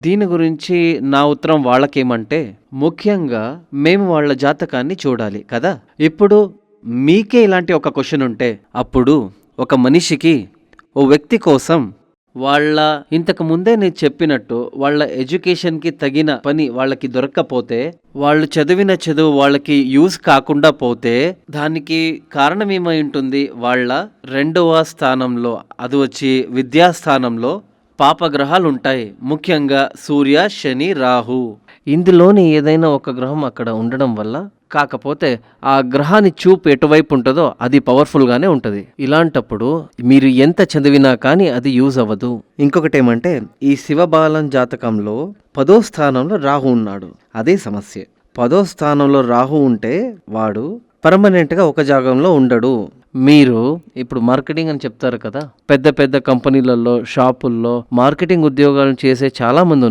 దీని గురించి నా ఉత్తరం వాళ్ళకేమంటే, ముఖ్యంగా మేము వాళ్ళ జాతకాన్ని చూడాలి కదా! ఇప్పుడు మీకే ఇలాంటి ఒక క్వెషన్ ఉంటే, అప్పుడు ఒక మనిషికి, ఓ వ్యక్తి కోసం వాళ్ళ ఇంతకు ముందే నేను చెప్పినట్టు వాళ్ళ ఎడ్యుకేషన్‌కి తగిన పని వాళ్ళకి దొరక్కపోతే, వాళ్ళు చదివిన చదువు వాళ్ళకి యూజ్ కాకుండా పోతే, దానికి కారణం ఏమై ఉంటుంది? వాళ్ళ రెండవ స్థానంలో, అది వచ్చి విద్యా స్థానంలో పాపగ్రహాలుంటాయి. ముఖ్యంగా సూర్య, శని, రాహు. ఇందులోని ఏదైనా ఒక గ్రహం అక్కడ ఉండడం వల్ల, కాకపోతే ఆ గ్రహాన్ని చూపు ఎటువైపు ఉంటదో అది పవర్‌ఫుల్‌గానే ఉంటది. ఇలాంటప్పుడు మీరు ఎంత చదివినా కానీ అది యూజ్ అవ్వదు. ఇంకొకటేమంటే, ఈ శివబాలన్ జాతకంలో 10వ స్థానంలో రాహు ఉన్నాడు. అదే సమస్య. 10వ స్థానంలో రాహు ఉంటే వాడు పర్మనెంట్‌గా ఒక జాగంలో ఉండడు. మీరు ఇప్పుడు మార్కెటింగ్ అని చెప్తారు కదా! పెద్ద పెద్ద కంపెనీలలో, షాపుల్లో మార్కెటింగ్ ఉద్యోగాలను చేసే చాలామంది